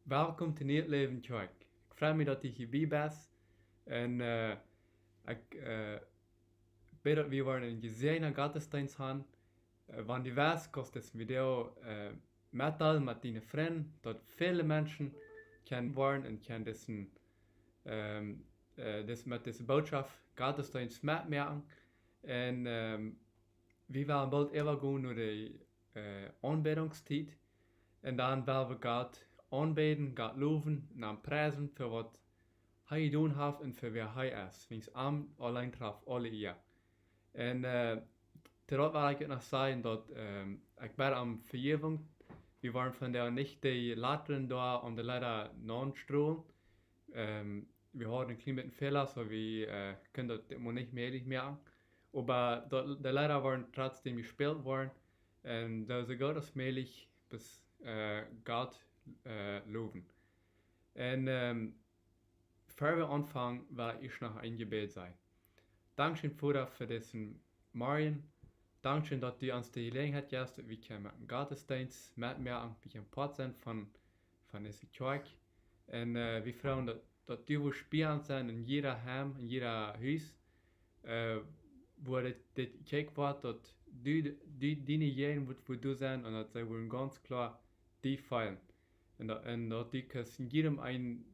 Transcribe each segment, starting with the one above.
Welkom to Nieuw Leven Kerk. Ik freue mich, dat je hierbij bent. En ik weet dat we worden een gezegende Gottesdienst hebben. Wanneer die was, kost das Video mitteilen mit deinen Freunden, dass viele Menschen können worden und können mit dieser Botschaft Gottesdienst mitmachen. Und wir werden bald übergehen naar die Anbetungszeit. Und dann werden wir Gott aanbeden, Gott loven en dan prijzen voor wat hij gedaan heeft en voor wie hij is. Wiens arm alleen traf alle hier. En daarop wil ik nog zeggen dat ik ben am vergeving. We waren van der niet die Lateren daar om de leider non-stroom. We hadden een klein beetje Fehler, so we können das immer nicht mehr. Aber die Leider waren trotzdem gespielt worden. Und da ist Gott möglich, bis Gott loben. Und bevor wir anfangen, will ich noch ein Gebet sein. Dankeschön, Vater, für diesen Morgen. Dankeschön, dass du uns die Gelegenheit gibst, dass wir einen Gottesdienst mitmachen, wie ein Part sind von dieser Kirche. Und wir freuen uns, dass du wo spielen sind in jeder Heim, in jeder Haus, wo das Kirche wird, dass du deine Jäden, wo du sind, und dass sie wollen ganz klar die feiern. Und dass du kannst in jedem einen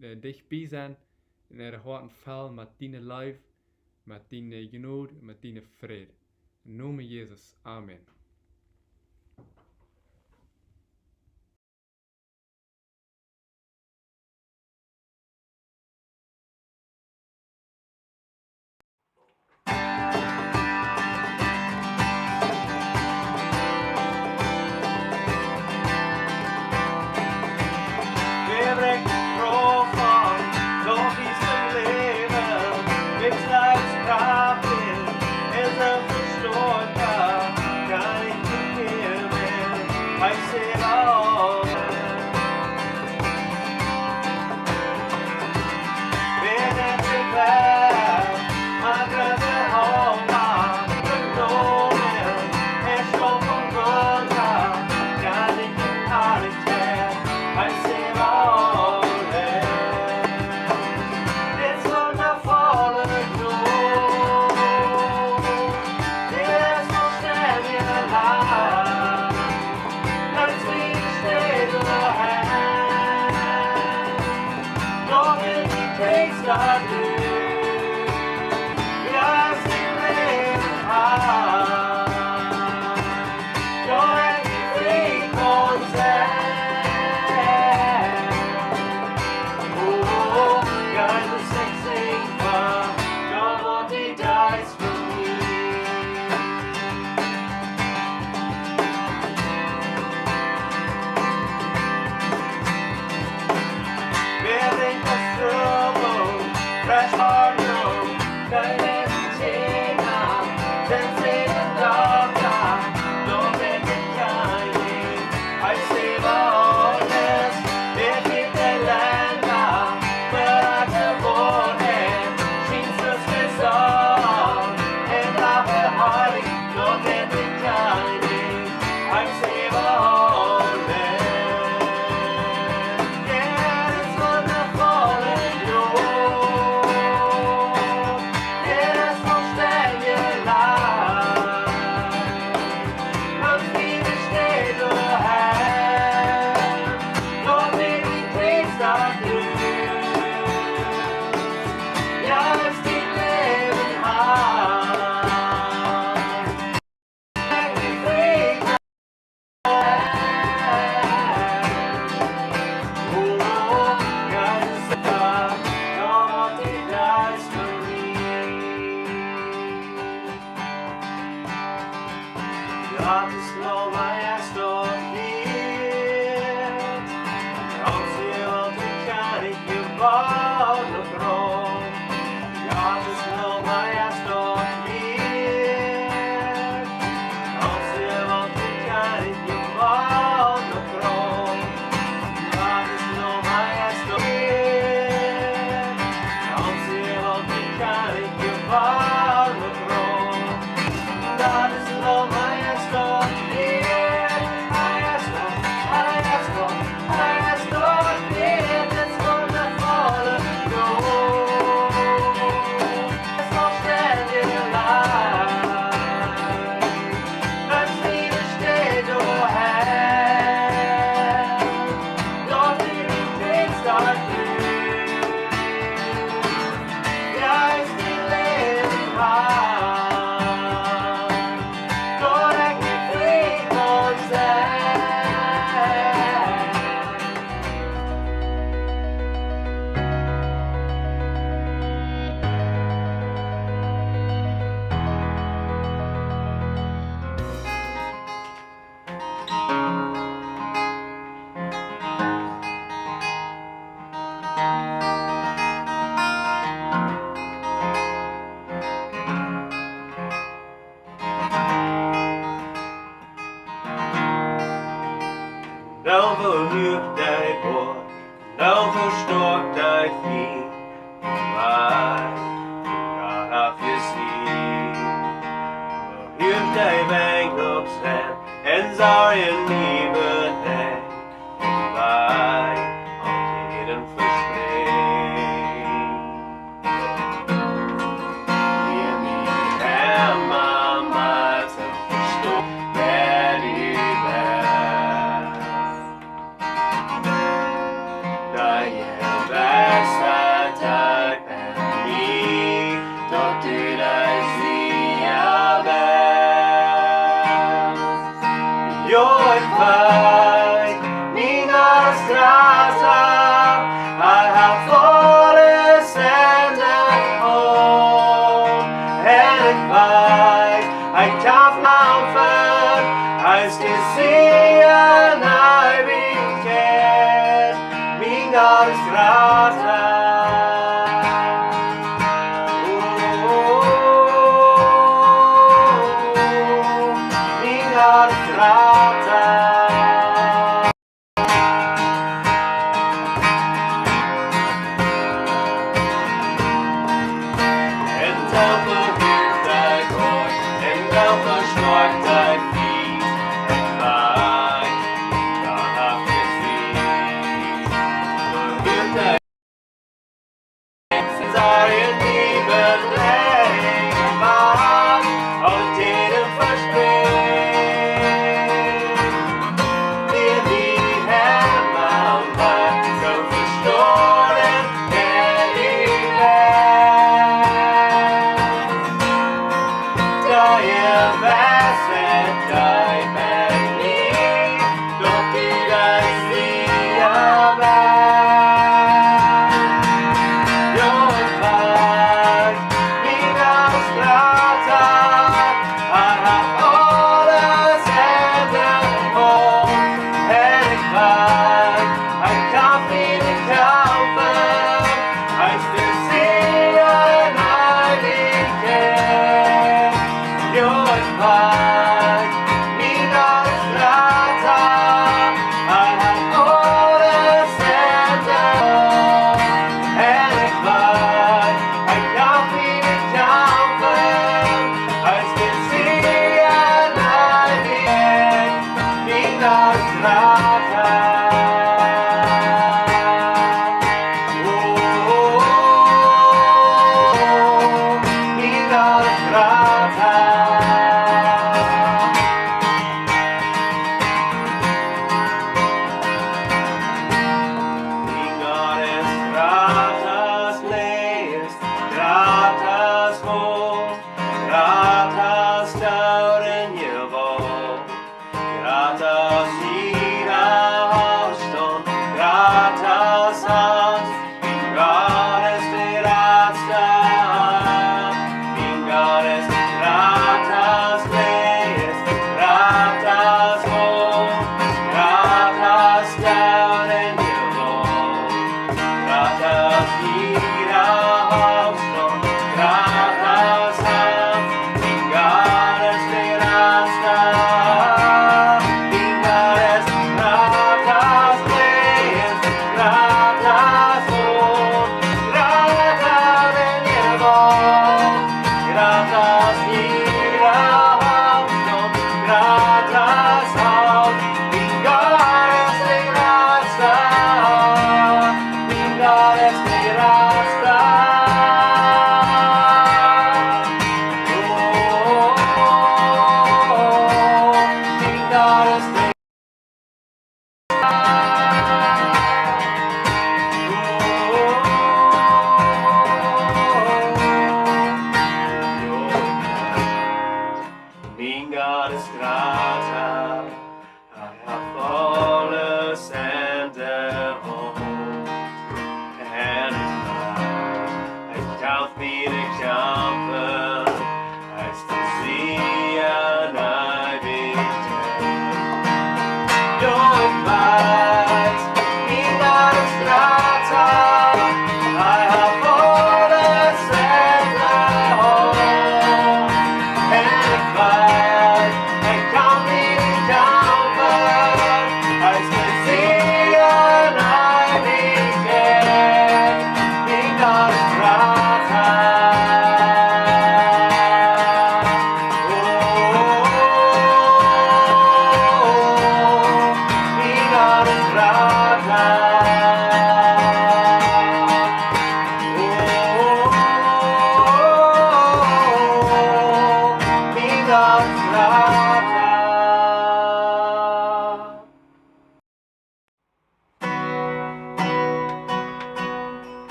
dich bei sein, in ihrer harten Fall mit deinem Leib, mit deiner Gnade, mit deiner Friede. Im Namen Jesus. Amen. verhübt dig bort, nou förstår dig fint. Mig, jag har förstått. Verhübt dig vängloppsvän, en sorgen livet dig. Mig, om tiden förspring. Ge mig hemma mig till förstå vad du är. Dig är bästa dag än mig, då du dig säger väl. Jag är färg, mina strassar, jag har föreställning om. En färg, jag kan framför, jag ska säga när vi ger mina strassar. Mina strassar. En dag förhübt dig bort, en dag förstår dig fint. En väg, jag har precis förhübt dig.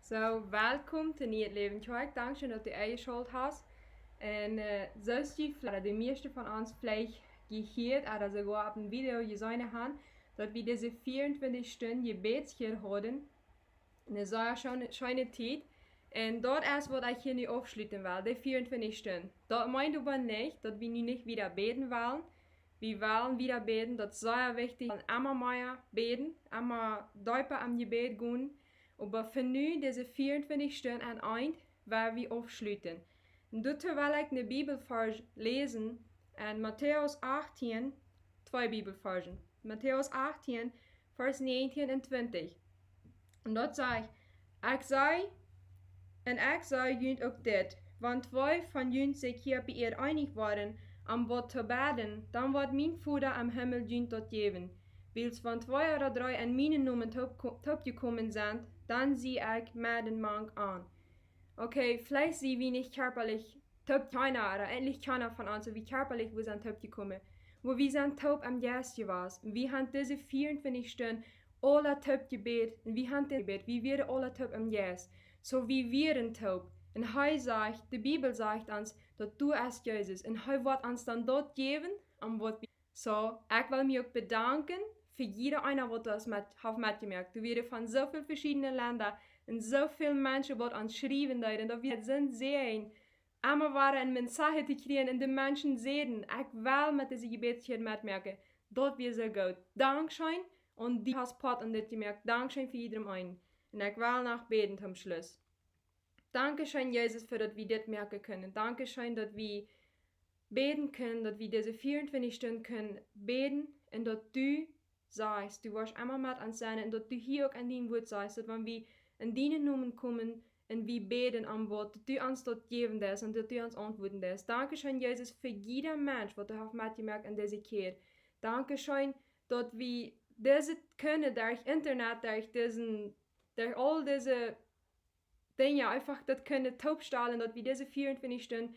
Zo, welkom te Niet Leven Kwijt. Dankzij dat je eigen schuld hast. En zoals je de meeste van ons vielleicht gehört oder sogar auf dem Video gesehen haben, dass wir diese 24 Stunden Gebetskirche hatten. Eine sehr schöne Zeit. En dat is wat ik hier nu afsluiten wil, die 24 Stunden. Dat meint aber nicht, dass wir nu nicht wieder beten wollen. Wir wollen wieder beten, das ist sehr wichtig. Und immer mehr beten, immer tiefer am Gebet gehen. Aber für nu, diese 24 Stunden an ein, werden wir aufschließen. Und dazu will ich eine Bibelvers lesen, in Matthäus 18, 2 Bibelversen. Matthäus 18, Vers 19 und 20. Und dort sagt ich sei jünt auch dit, want zwei von jünt sich hier bei ihr einig waren, am Wort zu beten, dann wird mein Vater am Himmel jünt dort geben. Wils von 2 oder 3 an meinen Namen gekommen sind, dann sieh ich mit den Mann an. Okay, vielleicht sie wie nicht körperlich, top keiner oder endlich keiner von uns, wie körperlich wir sind top gekommen. Wo wir sind top am Geist gewesen. Wir haben diese 24 Stunden alle top gebet, und wir haben das gebet, wir werden alle top am Geist. So wie wir in top. Und sagt, die Bibel sagt uns, dass du als Jesus, und wird uns dann dort geben, am Wort. So, ich will mich auch bedanken für jeder einer, der das mitgemerkt. Du wirst von so vielen verschiedenen Ländern und so vielen Menschen, die uns schreiben, und wir sind sehen, einmal waren Mensaje zu kriegen und die Menschen sehen, ich will mit diesem Gebetchen mitmerken, dort wird so gut. Dankeschön, und die hast Part an das gemerkt. Dankeschön für jedem einen. Und ich will nach beten zum Schluss. Dankeschön, Jesus, für das wir das merken können. Dankeschön, dass wir beten können, dass wir diese 24 Stunden können beten und dass du sagst, du wirst einmal mit uns sein und dass du hier auch an deinem Wort sagst, dass wenn wir in deinen Namen kommen und wir beten am Wort, dass du uns dort geben wirst und dass du uns antworten wirst. Dankeschön, Jesus, für jeden Mensch, was du hast mitgemerkt an dieser Kehr. Dankeschön, dass wir das können durch Internet, durch all diese Dinge einfach das können taubstellen, dass wir diese 24 Stunden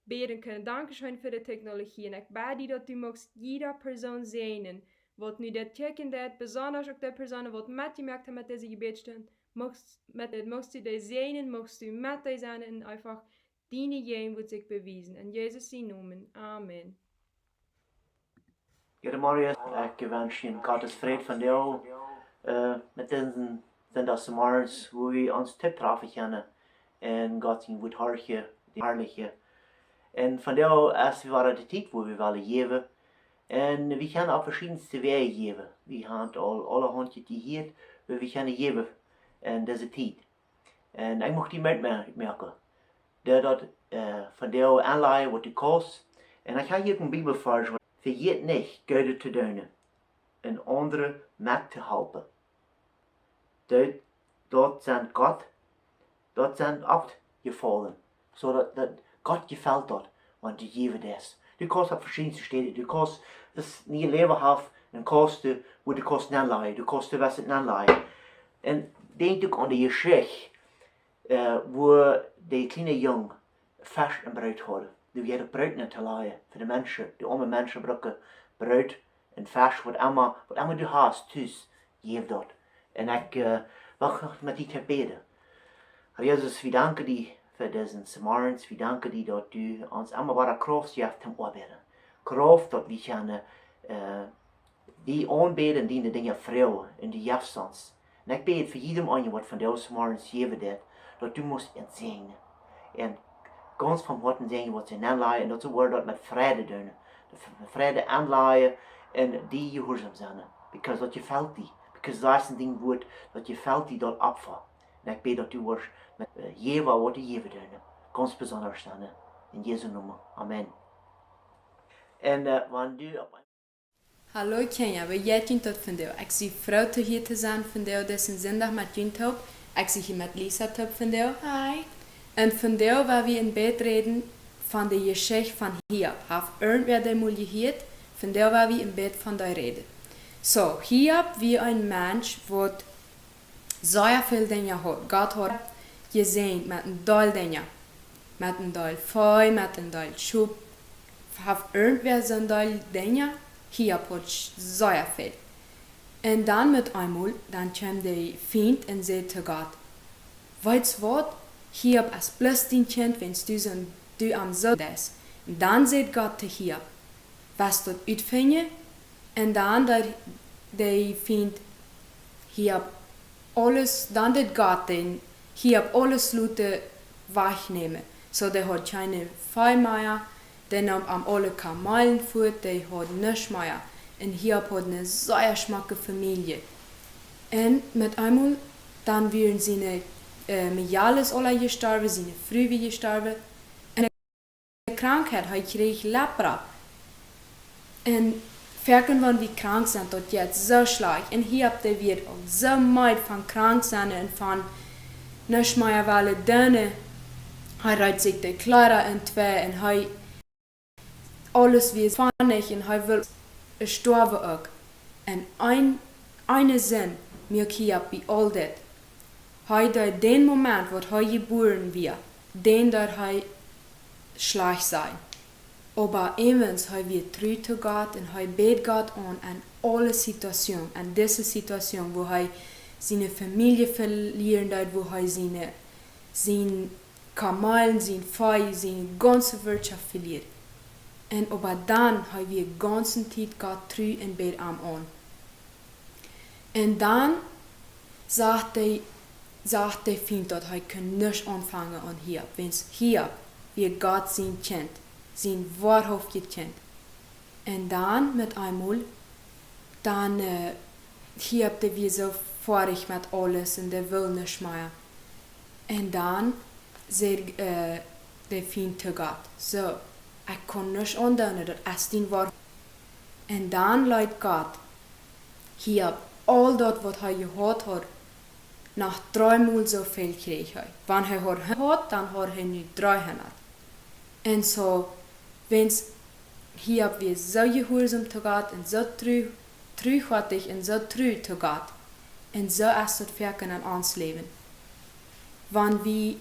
beten können. Dankeschön für die Technologie. Und ich bete dir, dass du magst jeder Person sehen, was nu das checken wird, besonders auch die Personen, die mitgemerkt haben mit dieser Gebetsstunde, magst du die sehen, magst du mit dir sein und einfach deine Gehen wird sich beweisen. In Jesus' Namen. Amen. Gute Morgen, ich wünsche Ihnen Gottes Friede von dir. Mit diesen sind das Morgens, wo wir uns tipp treffen können. Und Gott ihn wird herrliche. Und von der erst war die Zeit, wo wir wollen geben. Und wir können auf verschiedenste Wege geben. Wir haben alle Hunde, die hier, wo wir können geben in dieser Zeit. Und ich möchte die mitmerken. Der dort von der Anleihe, was die kostet. Und ich habe hier einen Bibelvers. Vergeet nicht, Gute zu tun und andere mitzuhelfen. Dort sind dort sind abgefallen. So dass Gott gefällt dort, wenn du geben das. Du kannst auf verschiedenste Städte, du kannst das nie Leben haben, dann kannst du, wo du kannst anleihen, du kannst was anleihen. Und denk auch an die Geschichte, wo die kleine Jungen Fisch und Brot hatten. Du wirst Brot nicht leihen für die Menschen. Die armen Menschen brauchen Brot und Fisch, was immer du hast, tust, gib dort. Und ich will mit dir beten. Herr Jesus, wir danken dir für diesen Morgens. Wir danken dir, dass du uns immer wieder Kraft gibst zum Arbeiten. Kraft, dass wir können die anbeten, die Dinge Frau in die gibst uns. Und ich bete für jedem einen, was von dir morgens geben wird, dass du musst ihn segnen. Und ganz vom Herzen segnen, was sie anleihen, und dazu wird dort mit Friede tun. Mit Friede anleihen und die gehorsam sein. Because das gefällt dir. Because das ist ein Ding, das gefällt dir dort abfahren. Und ich bete, dass du wirst mit jedem, was du geben tun. Ganz besonders sein. In Jesu Namen. Amen. Und wenn du Hallo Kenya, wat jij kunt dat van jou? Ik zie vrouw te hier te zijn van jou, dat is een zondag met Junt op. Ik zie hier met Lisa top van jou. Hi. En van jou waar we in bed reden van de Geschichte van Hiob. Heeft irgendwer de mal gehört? Von jou waar we in bed van jou reden. So, Hiob wie een mens wat zeer veel dingen had. God had gezien met een deel dingen. Met een deel vee, met een deel schub. Heeft irgendwer zo'n deel dingen? Hiob hat sehr viel. Und dann mit einmal, dann kam der Feind und sagt zu Gott, weißt du was? Hiob ist bloß dein Kind, wenn du am so bist. Und dann sagt Gott zu Hiob, was dort utfinden? Und dann der Feind Hiob alles, dann hat Gott den hier ab alles Leute wegnehmen. So, der hat keine Fei mehr, der nimmt am alle Kamelen fort, der hat nichts mehr. Und hier hat eine sehr schmacke Familie. Und mit einmal, dann werden seine Mijales alle gestorben, seine Frau gestorben. Und eine Krankheit, er kriegt Lepra. Und Verken, wenn wir krank sind, dort jetzt so schlecht. Und hier habt ihr wird auch so meid von krank sein und von nicht mehr weil dünne. Er reiht sich die Kleider in zwei und er alles wie es fannig und er will sterben auch. Und eine Sinn, mir hier bei all das. Er den Moment, wo er geboren wird, den dort er schlecht sein. Aber evens har vi tro till Gott und har bet Gott an alle Situationen, an diese Situation, wo er seine Familie verlieren wird, wo er seine Kamelen, sein Fei, seine ganze Wirtschaft verliert. Und aber dann har vi ganzen Zeit Gott treu und bet am an. Und dann sagt der Feind, dass er nicht anfangen an hier, wenn es hier wie Gott sein kennt. Zijn wahrhaft gekend. En dan met einmal, dan hier habt ihr so vorig met alles en der will nicht mehr. En dan sagt der Feind zu Gott, so, ich kann nicht andauern, das ist dein Wort. En dan leidt Gott, hier all das, was er gehört hat, nach 3 Mal so viel kriegt er. Wenn er hat, dann hat er nur 300. Und so, wenn's hier habt wir so gehorsam zu Gott und so treuhartig und so treu zu Gott und so ist das Wirken in uns Leben. Wenn wir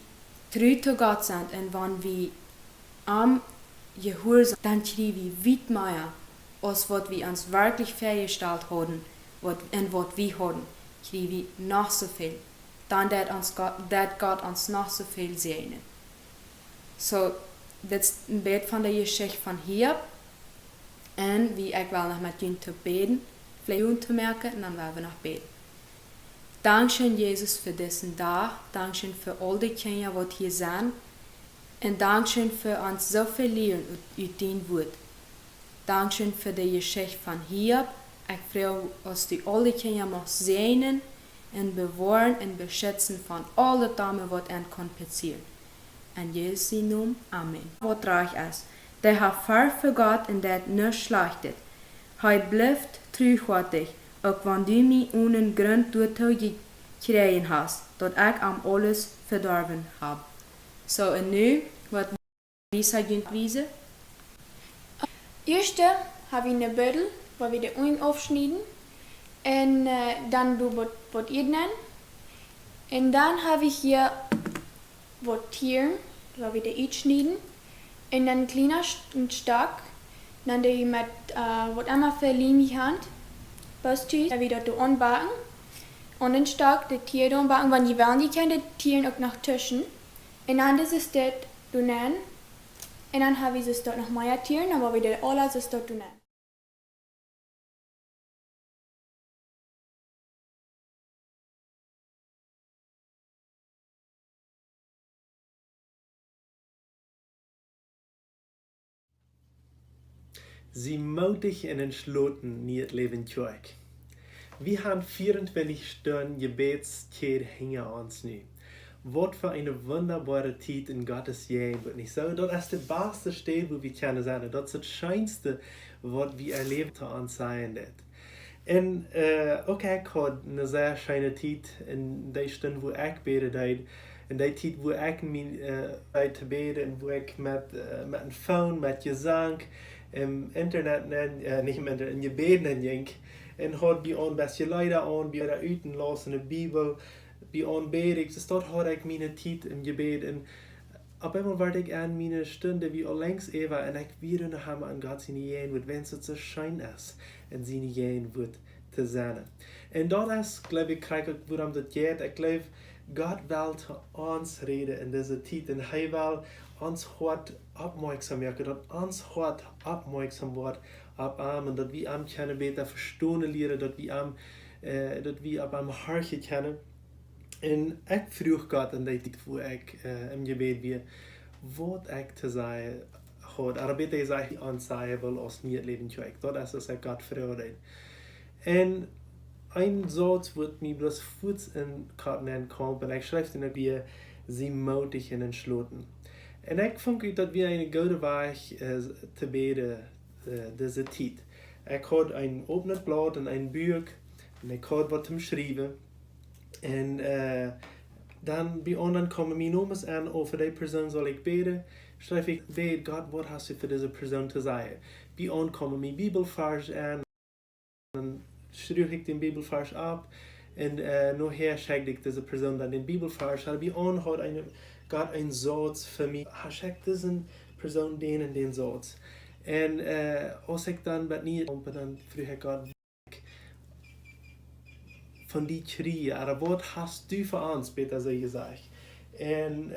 treu zu Gott sind und wenn wir am gehorsam, dann kriegen wir weit mehr, als was wir uns wirklich vorgestellt haben und was wir haben, kriegen wir noch so viel. Dann wird Gott uns noch so viel segnen. So, das ist ein Bild von der Geschichte von Hiob. Und wie ich will noch mit Ihnen zu beten, vielleicht zu merken, und dann werden wir noch beten. Dankeschön, Jesus, für diesen Tag. Dankeschön für all die Kinder, die hier sind. Und Dankeschön für uns so viel Lehren aus dein Wort. Dankeschön für die Geschichte von Hiob. Ich freue, dass du all die Kinder segnen und bewahren und beschützen von all den Damen, die ihnen passieren. In Jesu Namen, Amen. Wat reich ist, der hat Fahr für Gott und der nicht schlechtet. Er bleibt treuhartig, auch wenn du mich ohne Grund durchgekriegt hast, dass ich am alles verdorben habe. So, und nun wird Lisa wiesen. Eerst habe ich eine Beutel, wo wir die Ohren aufschneiden. Und dann du was ihr nennen. Und dann habe ich hier was Tieren, wo wir die schneiden. Und dann ein kleiner Stock. Dann die mit was einmal verliehen die Hand. Bastis, da wieder du anbacken. Und den Stock, die Tiere anbacken. Wenn die wollen, die können die Tiere auch noch tischen. Und dann ist es dort du nennen. Und dann habe ich es dort noch mehr Tiere, aber wieder alles ist dort du nennen. Sie mutig en entschloten nie het leven tjoek. Wir haben 24 Stunden Gebetszeit hinter uns nu. Was für eine wunderbare Zeit in Gottes Jen wird nicht so. Das ist der beste Sted, wo wir können sein. Das ist das Schönste, was wir erlebt zu uns sein wird. Und auch ich hatte eine sehr schöne Zeit in der Stunde, wo ich bete. In der Zeit, wo ich mich zu beten und wo ich mit dem Phone, mit Gesang, im Internet, nicht im Internet, in Gebeten ging. Und hat bei ein bisschen Leute an, bei der Üten lassen, in der Bibel, bei ein Beten. Das dort hatte ich meine Zeit im Gebet. Und ab einmal war ich an meine Stunde wie längst Eva und ich wieder noch einmal an Gott seine Jen wird, wenn es so schön ist, in seine Jen wird zu sein. Und dort ist, glaube ich, worum das geht. Ich glaube, Gott will zu uns reden in dieser Zeit und er will uns hart aufmerksam machen, dass uns hart aufmerksam wird auf ihm und dass wir ihm können besser verstehen lernen, dass wir ab am Harche kennen. En ik vroeg God in die tijd, wo ik im Gebet weer, wat ik te zeggen had. Maar beter gezegd, aan zeggen wil als niet leven kwijt. Dat is ik God verhouden. En ein Satz wird mir bloß kurz in Karten kommen, und ich schreibe den wir sie mutig und entschlossen. Und ich finde, dass wir eine gute Weg zu beten, diese Zeit. Ich habe ein offenes Blatt und ein Buch, und ich habe was zum Schreiben. Und dann bei anderen kommen mir Nomen an, oh, für die Person soll ich beten. Schreibe ich, bet Gott, was hast du für diese Person zu sagen? Bei anderen kommen mir Bibelvers an, und schreibe ich den Bibelvers ab. Und nachher schicke ich diese Person dann den Bibelvers. Aber bei anderen hat Gott einen Satz für mich. Schickt diese Person den Satz. Und als ich dann bei mir komme, dann frage ich Gott, von die Kriege, aber was hast du für uns, bitte, so gesagt. Und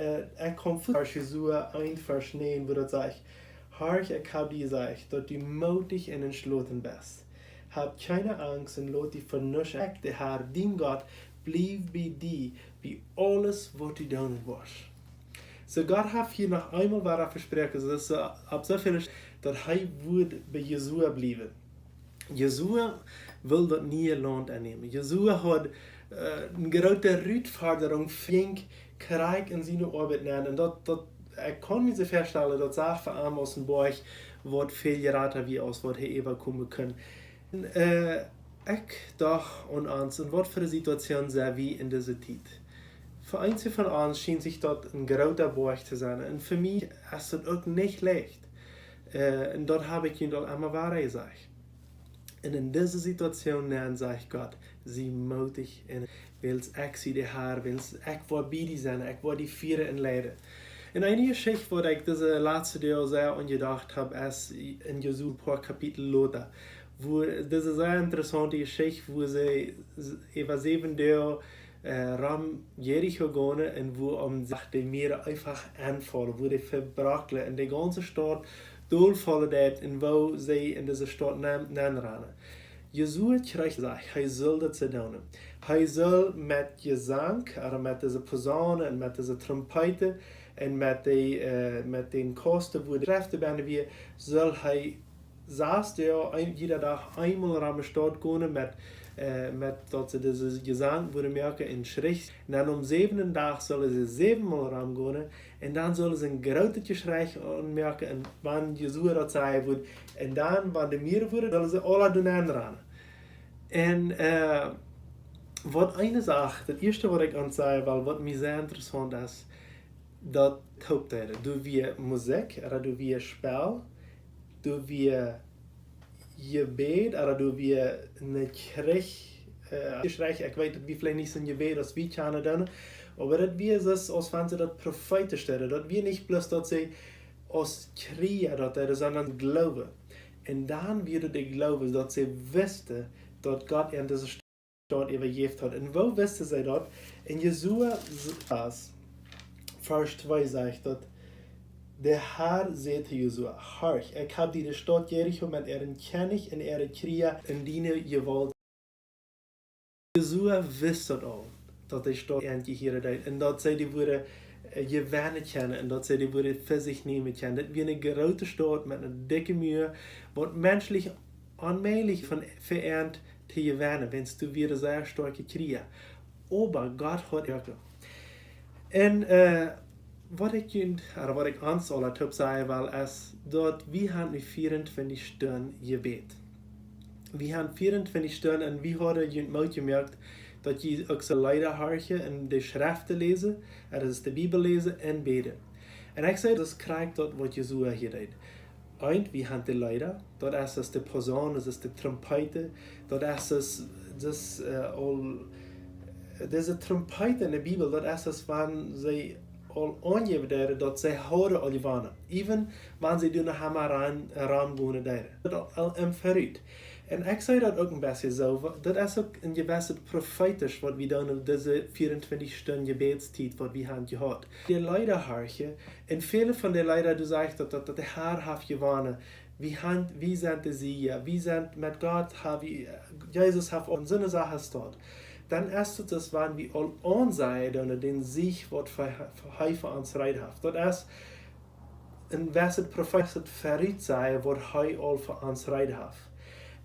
ich komme von Jesua 1, Vers 9, wo das sagt, Herr, ich habe dir gesagt, dass du mutig und entschlossen bist. Hab keine Angst und lass dich vernünftig. Der Herr, dein Gott, blieb bei dir, bei alles, was du tun wirst. So Gott hat hier noch einmal versprochen, dass ab so viel, dass er würde bei Jesua bleiben. Jesua will das nie Land annehmen. Jesua hat eine große Herausforderung für Krieg in seine Arbeit nehmen. Und ich kann mir so vorstellen, dass er für einen aus dem Bauch wird viel geraten wie aus, was er überkommen kann. Ich dachte an uns, und was für eine Situation sehr wie in dieser Zeit. Für einige von uns schien sich dort ein großer Bauch zu sein. Und für mich ist das auch nicht leicht. Und dort habe ich ihn dort einmal Wahrheit gesagt. Und in dieser Situation sage ich Gott, sie mutig und wils ich sie der Herr, wils ich war bei dir sein, ich war die Viere in Leiden. Und eine Geschichte, wo ich diese letzte Jahr sehr angedacht habe, ist in Jesu ein paar Kapitel Lothar. Wo diese sehr interessante Geschichte, wo sie über 7 Jahre ram Jericho gehen und wo die Meere einfach anfallen, wo die verbrackeln und die ganze Stadt doorvallen dat en wo sie in deze stad nanrennen. Jesua krijgt zich, hij zal dat ze doen. Hij zal met gezang, met deze posaunen en met deze trompeten en met den kosten, wo die Kräfte werden wir, zal hij 6 jaar, jeder dag eenmaal naar de stad gaan met dat ze deze gezang worden merken in schrift. En dan 7 dag zullen ze 7 maal ram gaan. En dan zullen ze een grote geschrei merken. En wanneer Jesua dat zei wordt. En dan, wanneer de meer worden, zullen ze alle doen aanrennen. En wat eine Sache, das erste, was ich anzeige, weil was mir sehr interessant ist, dat Hauptteile. Du wir Musik, oder du wir Spel, du wir Gebet, oder du wir eine Geschrei, ich weiß wie vielleicht nicht so ein Gebet, das wir kennen dann, aber das wir ist, als wenn sie das Propheten stellen, das wir nicht bloß, dass sie aus Krieg, sondern Glaube. Und dann wird der Glaube, dass sie wussten, dass Gott in dieser Stadt übergeben hat. Und wo wussten sie das? In Jesua Vers 2 sagt das, der Herr sagte Jesua, Herr, ich habe die Stadt Jericho mit ihren König und ihren Krieger in deine Gewalt. Jesua wusste auch, dass die Stadt endlich hier ist und dass sie die würde gewinnen können und dass sie die würde für sich nehmen können. Das wäre eine große Stadt mit einer dicken Mühe, was menschlich unmöglich von verernt zu gewinnen, wenn du wieder sehr starke Krieger. Aber Gott hat ja. Und wat ik ons al heb zei wel is dat we gaan nu 24 stunden gebed. We gaan 24 stunden en we hadden je ook gemerkt dat je ook zo leider hartje en de schriften lezen, dat is de Bibel lezen en beden. En ik zei dat krijgt dat wat Jesua hier deed. Eind, we gaan de leider, dat is het de posaun, dat is de trompeten, dat is het deze trompeten in de Bibel, dat is het van zij al aangeven dat zij houden al gewannen. Even wanneer ze doen naar raam gaan daar. Dat al vooruit. En ik zei dat ook een beetje zo. Dat is ook een beetje profetisch wat we doen op deze 24 stunden gebedstijd wat we hebben gehad. De leiderhartje, en vele van de leider die zeggen dat de Heer heeft gewonnen. We zijn de Sieger, we zijn met God, Jesus heeft ons zo'n Sache staat. dann erst das waren wir all ansehen, den sich wat für uns reidhaft. Dat erst en was het profeet verriet zei, wat hij al voor ons reidhaft.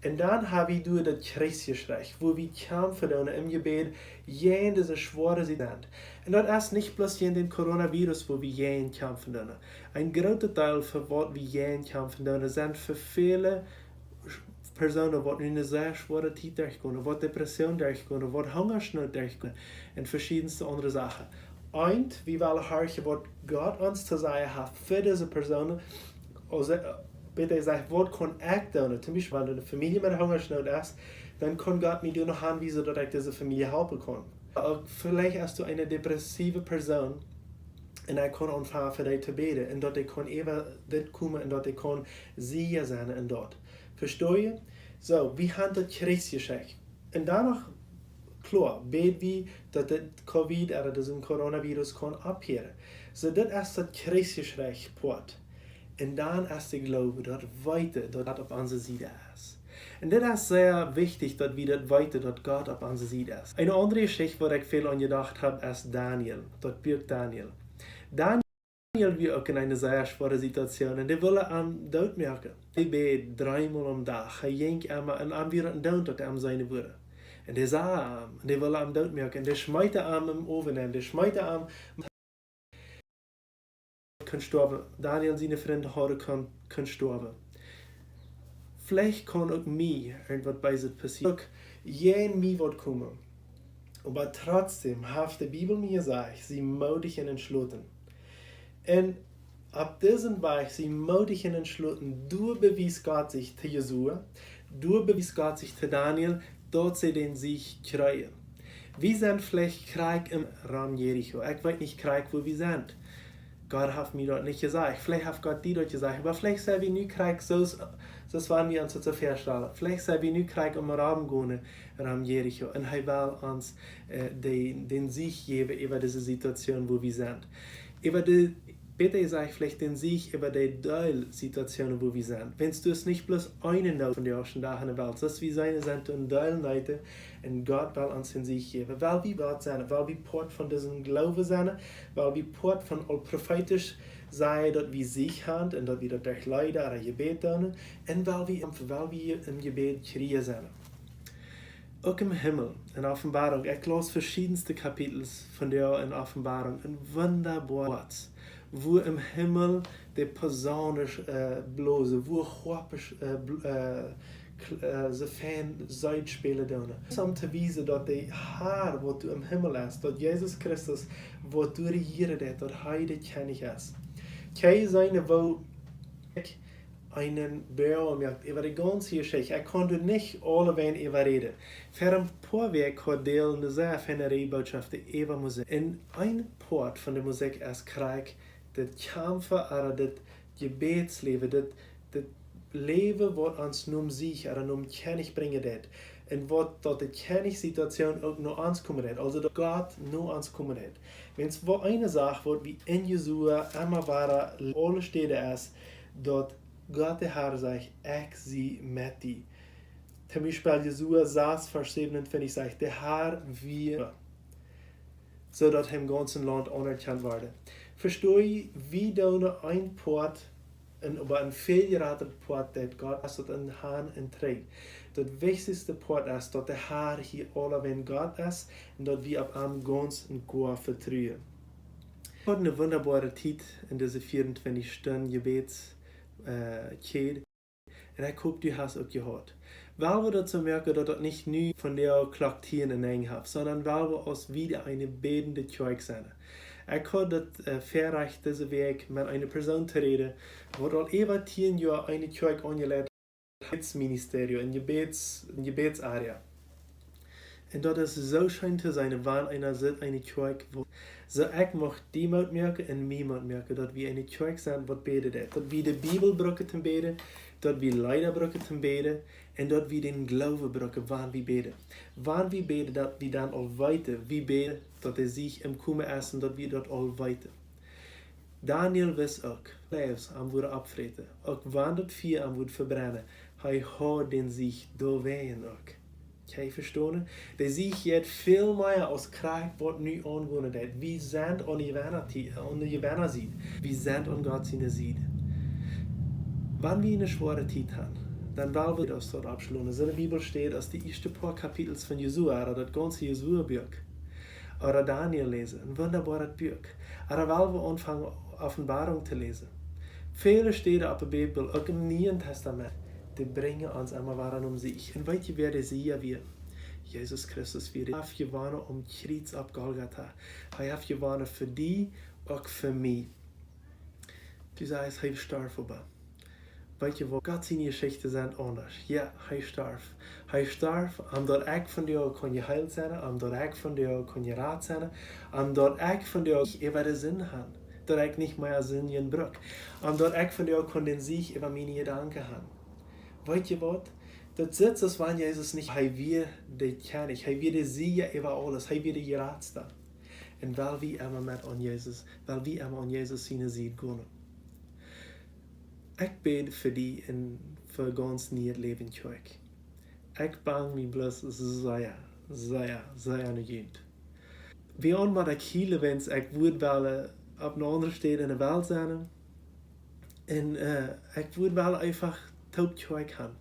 En dan hebben we door dat kruisgesrecht, wo wir kämpfen doen im Gebet, jen diese schwere sind. Und das ist nicht bloß jen den Coronavirus, wo wir jen kämpfen doen. Ein großer Teil für was wir jen kämpfen doen, sind für viele Personen, die in eine sehr schwere Zeit durchkommen, die Depression durchkommen, die Hungersnot durchkommen und verschiedenste andere Sachen. Und wir wollen hören, was Gott uns zu sagen hat für diese Personen. Also, bitte sagt, was kann ich tun? Zum Beispiel, wenn eine Familie mit Hungersnot ist, dann kann Gott mir noch anweisen, dass ich diese Familie helfen kann. Auch vielleicht hast du eine depressive Person und ich kann anfangen für dich zu beten und dass ich kann eben dort kommen und dass ich kann sicher sein und dort. Verstehe je? So, wir haben das Kruisgeschichte. Und danach, klar, beten wir, dass das Covid oder das Coronavirus kann abhören. So, das ist das Kruisgeschichte. Und dann ist der Glaube, dass weiter, dass Gott auf unserer Seite ist. Und das ist sehr wichtig, dass wir das weiter, dass Gott auf unserer Seite ist. Eine andere Geschichte, die ich viel angedacht habe, ist Daniel. Das Buch Daniel. Daniel war auch in einer sehr schweren Situation und er wollte am Tod merken. Er bet 3 Mal am Tag. Er ging einmal und am wieder down, dass er seine wurde. Und er sah ihn und er wollte am Tod merken. Und er schmeite ihn im Ofen und er schmeite ihn kann sterben. Daniel und seine Freunde können sterben. Vielleicht kann auch mir irgendwas bei sich passieren. Jen mir wird kommen. Aber trotzdem hat die Bibel mir gesagt, sie mutig und entschlossen. Und ab diesem Weg sie mutig und entschlossen, du bewies Gott sich zu Jesua, du bewies Gott sich zu Daniel, dort sie den Sieg kriegen. Wir sind vielleicht Krieg im Raum Jericho. Ich weiß nicht Krieg, wo wir sind. Gott hat mir dort nicht gesagt. Vielleicht hat Gott die dort gesagt. Aber vielleicht sind wir nicht Krieg, so waren wir uns zu vorstellen. Vielleicht sind wir nicht Krieg um Raum gehen, Raum Jericho. Und er will uns den Sieg geben über diese Situation, wo wir sind. Bitte sage ich vielleicht den Sieg über die Situationen, wo wir sind. Wenn du es nicht bloß einen Not von der ersten Tag in der Welt, dass wir seine sind in Teilen Leute und Gott will uns den Sieg geben. Weil wir Gott sind, weil wir Port von diesem Glauben sind, weil wir Port von all prophetisch sein, dass wir Sieg haben und dass wir das durch Leute oder Gebet tun und weil wir im Gebet kriegen sind. Auch im Himmel, in Offenbarung, ich las verschiedenste Kapitel von der in Offenbarung, ein wunderbares Wort. Wo im Himmel die Posaunen blosen, wo Chorpisch so fein Zeit spielen doen. Om te wijzen dat de Haar wat du im Himmel ist, dat Jesus Christus wat du regieren dat, dat hij de kennig ist. Kei seine wo ich einen Bär merkt, über die ganze Geschichte. Ich konnte nicht alle wen überreden. Für ein paar Weg hat Deel eine sehr feine Botschaft über Musik. In ein Part von der Musik ist Krieg, das Kämpfen oder das Gebetsleben, das Leben, was uns nur sich oder nur Kennig bringen wird. Und was dort die Kennig-Situation auch nur uns kommen wird. Also, dass Gott nur uns kommen wird. Wenn es wo eine Sache wird, wie in Jesua immer war, alle Städte ist, dort Gott der Herr sagt, ich sie mit dir. Zum Beispiel Jesua 6, Vers 27 sagt, der Herr wir, so dass im ganzen Land anerkannt wurde. Verstehe ich, wie da ein Port, aber ein fehlgeratener Port, der Gott ist, dass ein Herrn enträgt. Das wichtigste Port ist, dass der Herr hier alle wenn Gott ist und dass wir auf einem ganz und Gott vertrauen. Ich hatte eine wunderbare Zeit in diese 24 Stunden Gebets. Und ich hoffe, du hast auch gehört. Weil wir dazu merken, dass das nicht nur von der Klaktieren in Eng hat, sondern weil wir uns wieder eine betende Kirche sind. Ich habe das verreicht, diesen Weg mit einer Person zu reden, die all über 10 Jahre eine Kirche angelegt hat, ein Gebetsministerium, in Gebetsarea. Und das ist so schön zu sein, weil einer sitzt, eine Kirche, wo so ich möchte die merken und mir merken, dass wir eine Kirche sind, die betet. Dass wir die Bibel brauchen zum Beten, dass wir Leiter brauchen zum Beten und dass wir den Glauben brauchen, wann wir beten. Wann wir beten, dass wir dann all weiter, wir beten, dass sich im Kommen ist und dass wir dort all weiter. Daniel weiß auch, Leibs am wurde abfreten, auch wann das Vier am wurde verbrennen, er hat den sich da wehen auch. Kijk verstaan? De zie je veel meer als krijg wat nu aanwonen dat. Wie zijn on je wanneer ziet. Wie zijn on God zijn ziet. Wanneer we in een zware tijd hebben, dan willen we das dort abschließen. In der Bibel steht, dass die ersten paar Kapitels von Jesua, oder das ganze Jesua-Buch, oder Daniel lesen, ein wunderbares Buch. Oder wollen wir anfangen, Offenbarung zu lesen. Viele Städte auf der Bibel, auch im Neuen Testament, die bringen uns immer wahren sich. Und weißt du, wer der Sieger wird? Jesus Christus wird. Er hat gewonnen Kreuz auf Golgatha. Er hat gewonnen für die, auch für mich. Du sagst, er starb vorbei. Weet je wat? God zijn geschichten zijn anders. Ja, hij starf. Hij starf omdat ik van jou kon je heil zijn, omdat ik van jou kon je raad zijn, omdat ik van jou over de zin had. Dat ik niet meer zin in brug. Omdat ik van jou kon den Sieg über meine Gedanken haben. Weet je wat? Dat zit als wanneer Jezus niet. Hij weer de König, hij weer de Sieger über alles, hij weer de Geraadste. En weil wir immer met an Jezus, weil wir immer an Jezus zijn ziet gaan. Ik bid voor die en voor ganz nieuw leven terug. Ik bang me bloos zeer niet. Wie aan wat ik heel wens, ik wil wel op een andere stad in de wereld zijn. En ik wil wel einfach taub terug gaan.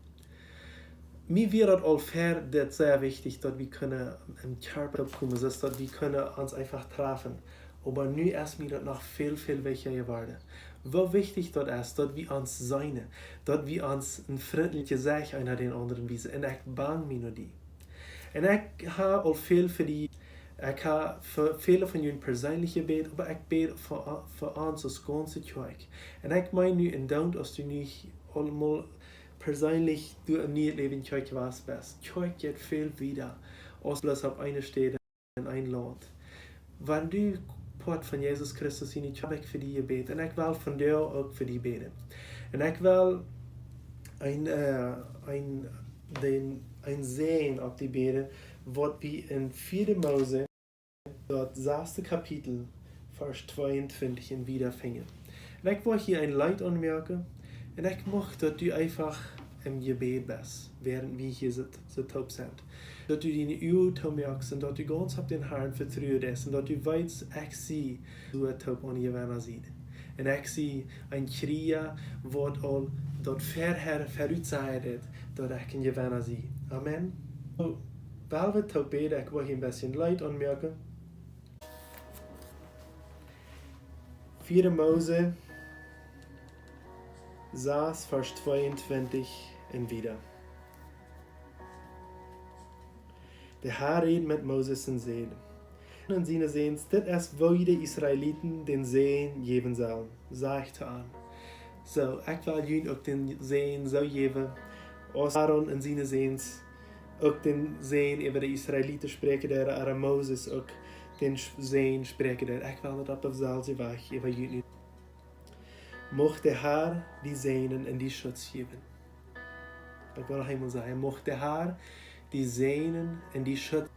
Mir wird das all fair, das sehr wichtig, dass wir können im Körper kommen, dass wir können uns einfach treffen. Aber nu ist mir das noch viel wichtiger geworden. Wie wichtig das ist, dass wir uns sein, dass wir uns ein freundliches Gesicht einer den anderen wiesen. Und ich bang mir nur die. Und ich habe auch viel für die, ich habe für viele von ihnen persönliche Gebet, aber ich bete für uns das ganze Zeug. Und ich meine nu in Dank, dass du nicht allemaal persönlich du im Leben Zeug was bist. Zeug geht viel wieder, als bloß auf eine Stelle in ein Land. Wenn du Port von Jesus Christus in die Zeug für die gebeten, und ich will von dir auch für die beten. Und ich will ein Sehen auf die Bete, was wir in 4. Mose, das 6. Kapitel, Vers 22 wiederfinden. Und ich will hier ein Leid anmerken, und ich möchte, dass du einfach im Gebet bist, während wir hier so taub sind. Dass du deine Augen merkst und dass du ganz auf den Herrn vertraust und dass du weißt, ich sehe, so taub an je wanneer sieht. Und ich sehe ein Krieg, was all dort voraussagt, dass ich in je wanneer sehe. Amen. So, weil wir taub beten, ich will hier ein bisschen Leid anmerken. 4. Mose 6, Vers 22 und wieder. Der Herr redet mit Moses und sagt, und seine Sehens, das ist, wo die Israeliten den Sehen geben sollen, sagt an. So, ich will ihnen auch den Sehen so geben, als Aaron und seine Sehens auch den Sehen über die Israeliten sprechen, der Moses auch den Sehen sprechen, der ich will das auf selbe Weg über ihnen. Mocht der Herr die Sehnen in die Schutz geben. Ich will noch einmal sagen, mocht der Herr die Sehnen in die Schutz.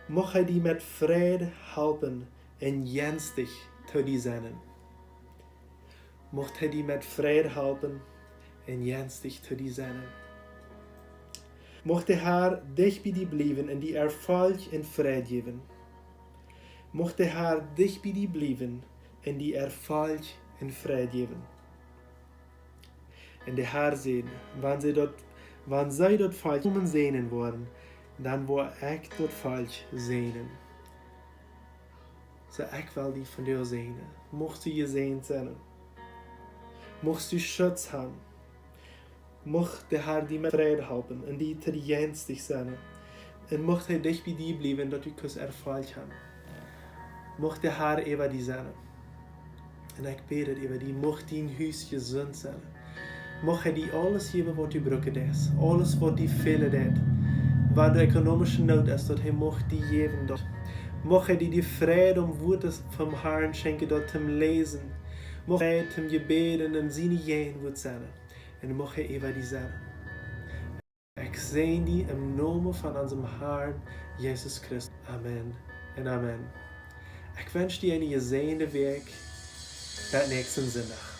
Mocht er die mit Frieden helpen en jenstig zu die Sehnen. Mocht er die mit Frieden helpen en jenstig zu die Sehnen. Mocht der Herr dich bei dir bleiben en die Erfolg in Frieden geben. Mocht der Herr dich bei dir bleiben en die Erfolg in Frieden geben. Und der Herr sehen, wann sie dort falsch sehnen wollen, dann wo ich dort falsch sehnen. So ich will die von dir sehnen. Mocht du gesehen sein. Mocht du Schutz haben. Mocht der Herr die mit Frieden haben und die trienstig sein. Und mocht er dich bei dir bleiben, dass du Erfolg haben. Mocht der Herr über die sein. Und ich bete über die, mocht dein Haus gesund sein. Mocht er die alles geben, was du brauchst ist. Alles, was die fehlen hat. Waar de economische nood is, dat hij mocht die geven. Dat. Mocht hij die vrede om woorden vom Herrn schenken, dat hem lezen. Mocht hij hem gebeden en zijn geen woord zijn. En mocht hij even die zijn. Ik zegen die im Namen von unserem Herrn Jesus Christus. Amen en amen. Ich wünsche dir eine gesegende Weg, der nächsten Sonntag.